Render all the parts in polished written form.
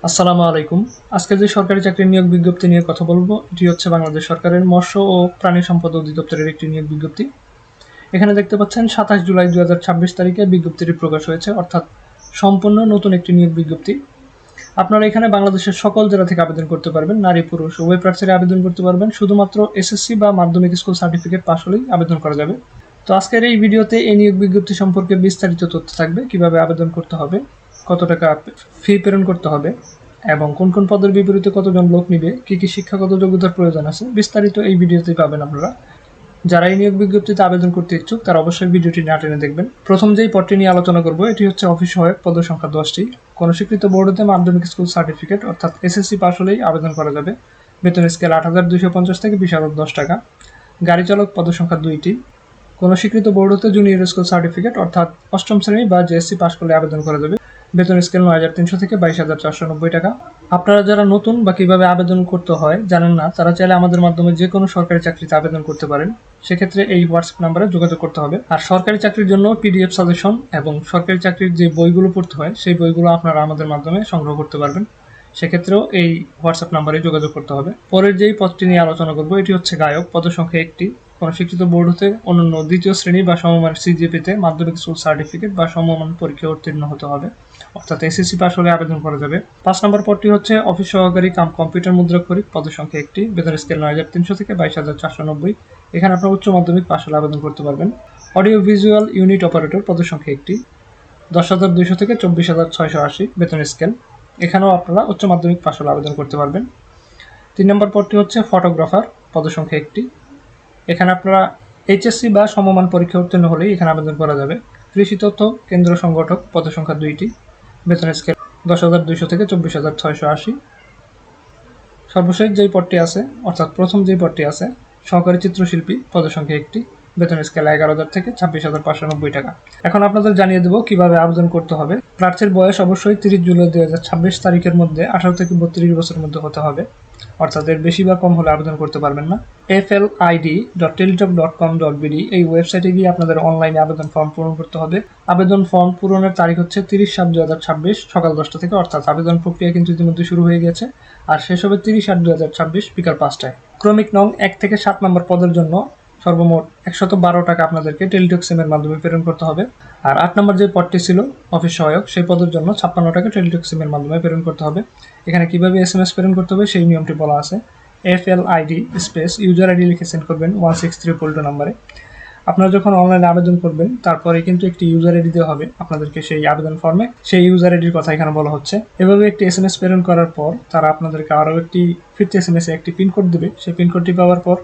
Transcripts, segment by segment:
আসসালামু আলাইকুম। আজকে যে সরকারি চাকরির নিয়োগ বিজ্ঞপ্তি নিয়ে কথা বলবো, এটি হচ্ছে বাংলাদেশ সরকারের মৎস্য ও প্রাণী সম্পদ অধিদপ্তরের একটি নিয়োগ বিজ্ঞপ্তি। এখানে দেখতে পাচ্ছেন 27 জুলাই 2026 তারিখে বিজ্ঞপ্তিটি প্রকাশ হয়েছে, অর্থাৎ সম্পূর্ণ নতুন একটি নিয়োগ বিজ্ঞপ্তি। আপনারা এখানে বাংলাদেশের সকল জেলা থেকে আবেদন করতে পারবেন। নারী পুরুষ উভয় প্রার্থীরা আবেদন করতে পারবেন। শুধুমাত্র এসএসসি বা মাধ্যমিক স্কুল সার্টিফিকেট পাস হলেই আবেদন করা যাবে। তো আজকের এই ভিডিওতে এই নিয়োগ বিজ্ঞপ্তি সম্পর্কে বিস্তারিত তথ্য থাকবে, কিভাবে আবেদন করতে হবে, কত টাকা ফি প্রেরণ করতে হবে এবং কোন কোন পদের বিপরীতে কতজন লোক নিবে, কি কি শিক্ষাগত যোগ্যতার প্রয়োজন আছে, বিস্তারিত এই ভিডিওতেই পাবেন আপনারা। যারা এই নিয়োগ বিজ্ঞপ্তিতে আবেদন করতে ইচ্ছুক তারা অবশ্যই ভিডিওটি না টেনে দেখবেন। প্রথম যেই পদটি নিয়ে আলোচনা করব, এটি হচ্ছে অফিস সহায়ক, পদের সংখ্যা 10টি। কোনো স্বীকৃত বোর্ড হতে মাধ্যমিক স্কুল সার্টিফিকেট অর্থাৎ এসএসসি পাস হলেই আবেদন করা যাবে। বেতন স্কেল 8,250 থেকে 20,010 টাকা। গাড়ি চালক, পদের সংখ্যা 2টি। কোনো স্বীকৃত বোর্ড হতে জুনিয়র স্কুল সার্টিফিকেট অর্থাৎ অষ্টম শ্রেণী বা জেএসসি পাস করলে আবেদন করা যাবে। বেতন স্কেল 9,300 থেকে 22,490 টাকা। আপনারা যারা নতুন বা কিভাবে আবেদন করতে হয় জানেন না, তারা চাইলে আমাদের মাধ্যমে যে কোনো সরকারি চাকরিতে আবেদন করতে পারেন। সেক্ষেত্রে এই হোয়াটসঅ্যাপ নাম্বারে যোগাযোগ করতে হবে। আর সরকারি চাকরির জন্য পিডিএফ সাজেশন এবং সরকারি চাকরির যে বইগুলো পড়তে হয় সেই বইগুলো আপনারা আমাদের মাধ্যমে সংগ্রহ করতে পারবেন। সেক্ষেত্রেও এই হোয়াটসঅ্যাপ নাম্বারে যোগাযোগ করতে হবে। পরের যেই পদটি নিয়ে আলোচনা করবো, এটি হচ্ছে গায়ক, পদের সংখ্যা 1টি। কোনো শিক্ষিত বোর্ড হতে অন্যান্য দ্বিতীয় শ্রেণী বা সমমান সিজিপিতে মাধ্যমিক স্কুল সার্টিফিকেট বা সমমান পরীক্ষায় উত্তীর্ণ হতে হবে, অর্থাৎ এসএসসি পাস হলে আবেদন করা যাবে। 5 নম্বর পদটি হচ্ছে অফিস সহকারী কাম কম্পিউটার মুদ্রাক্ষরিক, পদের সংখ্যা 1টি। বেতন স্কেল 9,300 থেকে 22,490। এখানে আপনার উচ্চ মাধ্যমিক পাস হলে আবেদন করতে পারবেন। অডিও ভিজুয়াল ইউনিট অপারেটর, পদের সংখ্যা 1টি। 10,200 থেকে 24,680 বেতন স্কেল। এখানেও আপনারা উচ্চ মাধ্যমিক পাস হলে আবেদন করতে পারবেন। 3 নম্বর পদটি হচ্ছে ফটোগ্রাফার, পদের সংখ্যা 1টি। এখানে আপনারা এইচএসসি বা সমমান পরীক্ষা উত্তীর্ণ হলেই এখানে আবেদন করা যাবে। কৃষি তথ্য কেন্দ্র সংগঠক, পদের সংখ্যা 2টি। বেতন স্কেল 10,200 থেকে 24,680। সর্বশেষ যেই পদটি আছে, অর্থাৎ প্রথম যেই পদটি আছে সহকারী চিত্রশিল্পী, পদের সংখ্যা 1টি। বেতন স্কেল 11,000 থেকে 26,590 টাকা। এখন আপনাদের জানিয়ে দেবো কিভাবে আবেদন করতে হবে। প্রার্থীর বয়স অবশ্যই 30 জুলাই 2026 তারিখের মধ্যে 18 থেকে 32 বছরের মধ্যে হতে হবে, অর্থাৎ এর বেশি বা কম হলে আবেদন করতে পারবেন না। flid.teletalk.com.bd এই ওয়েবসাইটে গিয়ে আপনাদের অনলাইনে আবেদন ফর্ম পূরণ করতে হবে। আবেদন ফর্ম পূরণের তারিখ হচ্ছে 30/7/2026 সকাল 10টা থেকে, অর্থাৎ আবেদন প্রক্রিয়া কিন্তু ইতিমধ্যে শুরু হয়ে গেছে। আর শেষ হবে 30/8/2026 বিকাল 5টায়। ক্রমিক নং 1 থেকে 7 নম্বর পদের জন্য সর্বমোট 112 টাকা আপনাদেরকে টেলিটক সিমের মাধ্যমে প্রেরণ করতে হবে। আর 8 নম্বর যে পদটি ছিল অফিস সহায়ক, সেই পদের জন্য 56 টাকা টেলিটক সিমের মাধ্যমে প্রেরণ করতে হবে। এখানে কিভাবে এসএমএস প্রেরণ করতে হবে সেই নিয়মটি বলা আছে। FLID স্পেস ইউজার আইডি লিখে সেন্ড করবেন 16342 নম্বরে। আপনারা যখন অনলাইনে আবেদন করবেন তারপরে কিন্তু একটি ইউজার আইডি দেওয়া হবে আপনাদেরকে সেই আবেদন ফর্মে, সেই ইউজার আইডির কথা এখানে বলা হচ্ছে। এভাবে একটি এসএমএস প্রেরণ করার পর তারা আপনাদেরকে আরও একটি ফিফথ এসএমএসে একটি পিনকোড দেবে। সেই পিনকোডটি পাওয়ার পর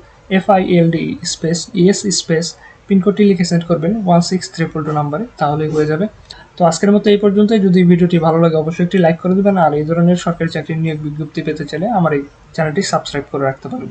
FILD স্পেস ES স্পেস পিনকোডটি লিখে সেন্ড করবেন 16342 নম্বরে, তাহলেই হয়ে যাবে। তো আজকের মতো এই পর্যন্তই। যদি ভিডিওটি ভালো লাগে অবশ্যই একটি লাইক করে দেবেন, আর এই ধরনের সরকারি চাকরির নিয়োগ বিজ্ঞপ্তি পেতে চাইলে আমার এই চ্যানেলটি সাবস্ক্রাইব করে রাখতে পারেন।